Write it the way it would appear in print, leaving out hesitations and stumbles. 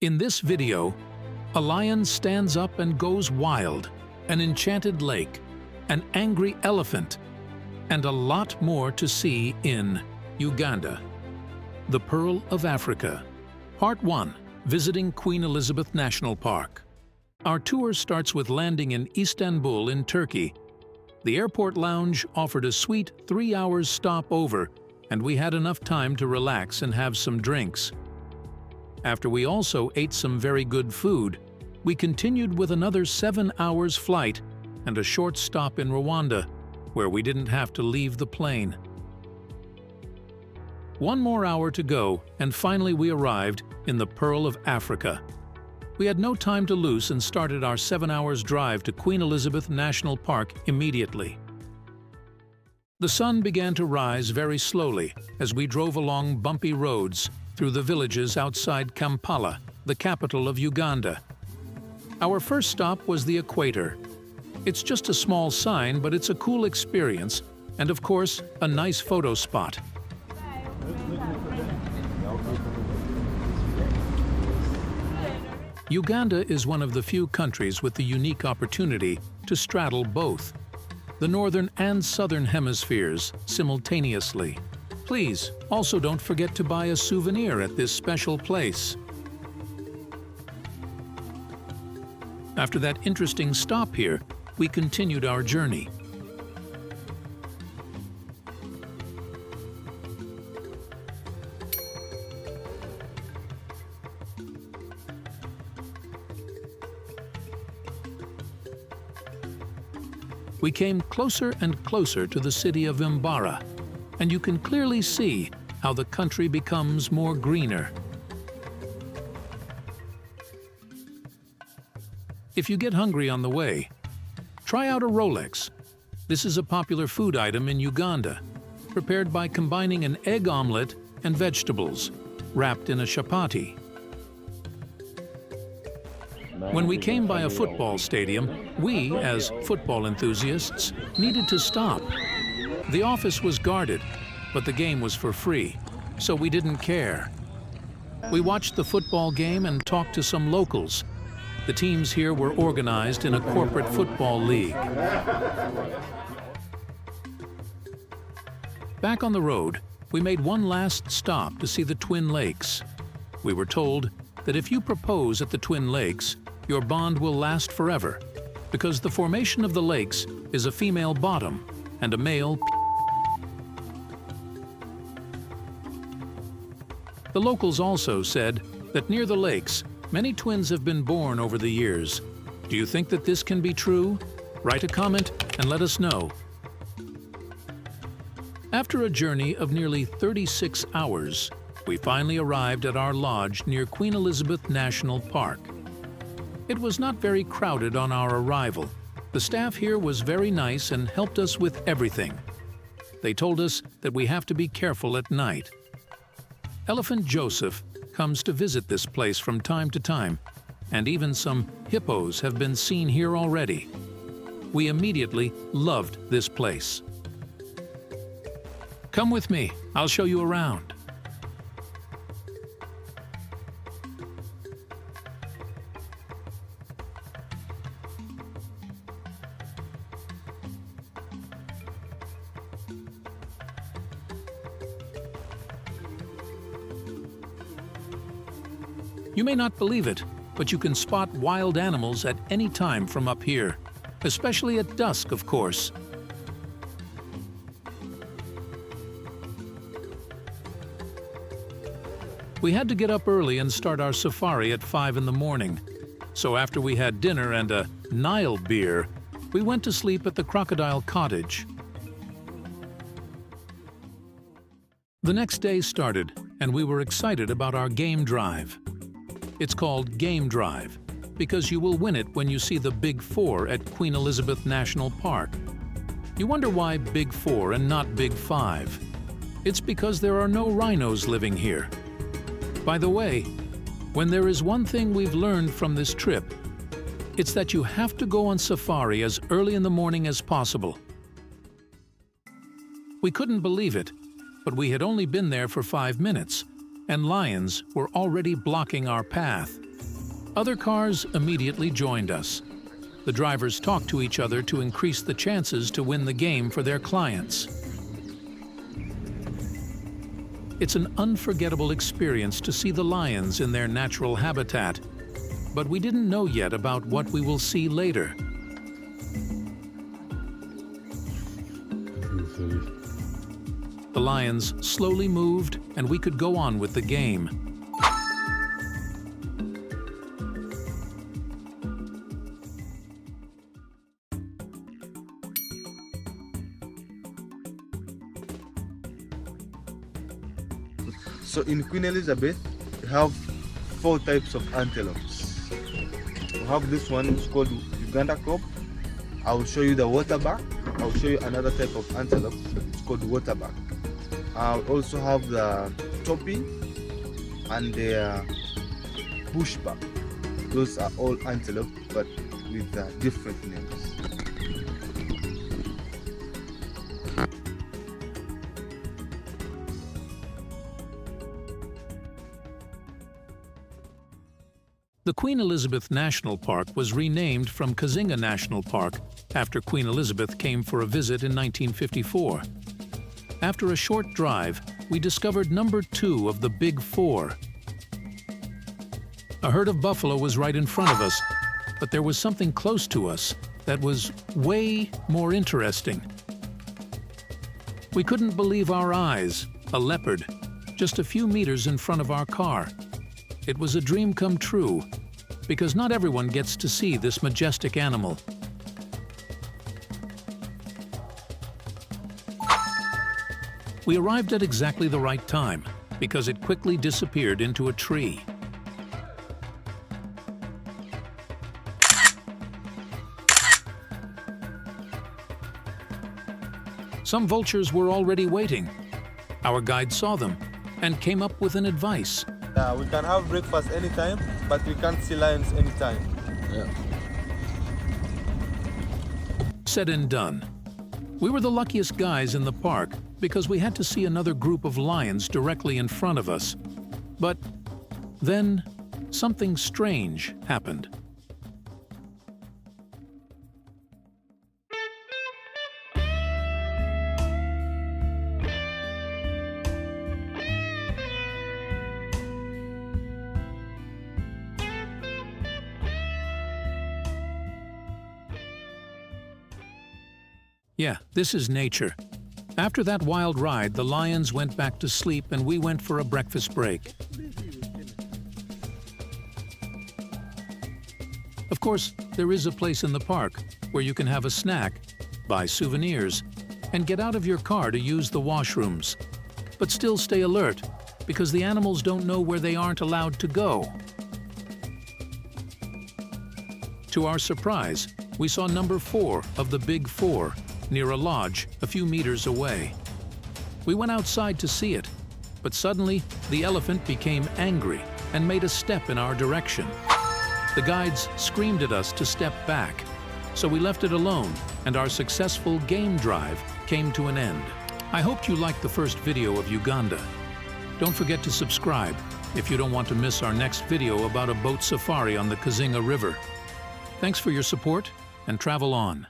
In this video, a lion stands up and goes wild, an enchanted lake, an angry elephant, and a lot more to see in Uganda, the Pearl of Africa. Part 1. Visiting Queen Elizabeth National Park. Our tour starts with landing in Istanbul in Turkey. The airport lounge offered a sweet 3-hour stopover, and we had enough time to relax and have some drinks. After we also ate some very good food, we continued with another 7 hours flight and a short stop in Rwanda, where we didn't have to leave the plane. 1 more hour to go, and finally we arrived in the Pearl of Africa. We had no time to lose and started our 7 hours drive to Queen Elizabeth National Park immediately. The sun began to rise very slowly as we drove along bumpy roads through the villages outside Kampala, the capital of Uganda. Our first stop was the Equator. It's just a small sign, but it's a cool experience, and of course, a nice photo spot. Uganda is one of the few countries with the unique opportunity to straddle both the northern and southern hemispheres simultaneously. Please, also don't forget to buy a souvenir at this special place. After that interesting stop here, we continued our journey. We came closer and closer to the city of Mbara, and you can clearly see how the country becomes more greener. If you get hungry on the way, try out a Rolex. This is a popular food item in Uganda, prepared by combining an egg omelette and vegetables, wrapped in a chapati. When we came by a football stadium, we, as football enthusiasts, needed to stop. The office was guarded, but the game was for free, so we didn't care. We watched the football game and talked to some locals. The teams here were organized in a corporate football league. Back on the road, we made one last stop to see the Twin Lakes. We were told that if you propose at the Twin Lakes, your bond will last forever, because the formation of the lakes is a female bottom and a male. The locals also said that near the lakes, many twins have been born over the years. Do you think that this can be true? Write a comment and let us know. After a journey of nearly 36 hours, we finally arrived at our lodge near Queen Elizabeth National Park. It was not very crowded on our arrival. The staff here was very nice and helped us with everything. They told us that we have to be careful at night. Elephant Joseph comes to visit this place from time to time, and even some hippos have been seen here already. We immediately loved this place. Come with me, I'll show you around. You may not believe it, but you can spot wild animals at any time from up here, especially at dusk, of course. We had to get up early and start our safari at 5 in the morning. So after we had dinner and a Nile beer, we went to sleep at the Crocodile Cottage. The next day started, and we were excited about our game drive. It's called Game Drive because you will win it when you see the Big Four at Queen Elizabeth National Park. You wonder why Big Four and not Big Five? It's because there are no rhinos living here. By the way, when there is one thing we've learned from this trip, it's that you have to go on safari as early in the morning as possible. We couldn't believe it, but we had only been there for 5 minutes, and lions were already blocking our path. Other cars immediately joined us. The drivers talked to each other to increase the chances to win the game for their clients. It's an unforgettable experience to see the lions in their natural habitat, but we didn't know yet about what we will see later. The lions slowly moved, and we could go on with the game. So in Queen Elizabeth, we have 4 types of antelopes. We have this one, it's called Uganda crop. I will show you the waterback. I will show you another type of antelope. It's called waterback. I also have the topi and the bushback. Those are all antelope, but with different names. The Queen Elizabeth National Park was renamed from Kazinga National Park after Queen Elizabeth came for a visit in 1954. After a short drive, we discovered number 2 of the Big Four. A herd of buffalo was right in front of us, but there was something close to us that was way more interesting. We couldn't believe our eyes. A leopard, just a few meters in front of our car. It was a dream come true, because not everyone gets to see this majestic animal. We arrived at exactly the right time, because it quickly disappeared into a tree. Some vultures were already waiting. Our guide saw them and came up with an advice. We can have breakfast anytime, but we can't see lions anytime. Yeah. Said and done. We were the luckiest guys in the park because we had to see another group of lions directly in front of us. But then something strange happened. Yeah, this is nature. After that wild ride, the lions went back to sleep and we went for a breakfast break. Of course, there is a place in the park where you can have a snack, buy souvenirs, and get out of your car to use the washrooms. But still stay alert, because the animals don't know where they aren't allowed to go. To our surprise, we saw number 4 of the Big Four near a lodge a few meters away. We went outside to see it, but suddenly the elephant became angry and made a step in our direction. The guides screamed at us to step back, so we left it alone and our successful game drive came to an end. I hoped you liked the first video of Uganda. Don't forget to subscribe if you don't want to miss our next video about a boat safari on the Kazinga River. Thanks for your support and travel on.